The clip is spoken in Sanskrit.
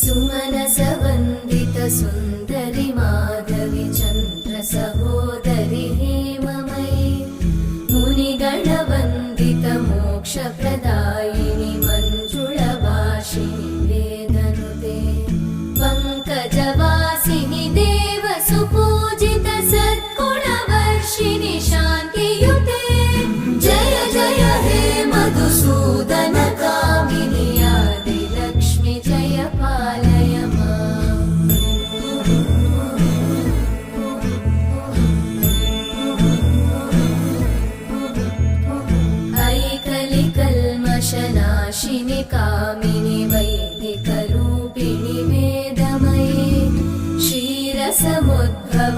सुमनसवन्दित सुन्दरि माधवि चन्द्र सहोदरि हेममयि मुनिगणवन्दित मोक्षप्रदायिनि मञ्जुळभाषिणि वेदनुते पङ्कजवासिनि देव सुपूजित सद्गुणवर्षिणि शान्तियुते जय जय हे मधुसूदन कामिनि आदिलक्ष्मि जय पालय माम् ऐकलिकल्मषनाशिनि कामिनि वैदिकरूपिणि वेदमये क्षीरसमुद्भव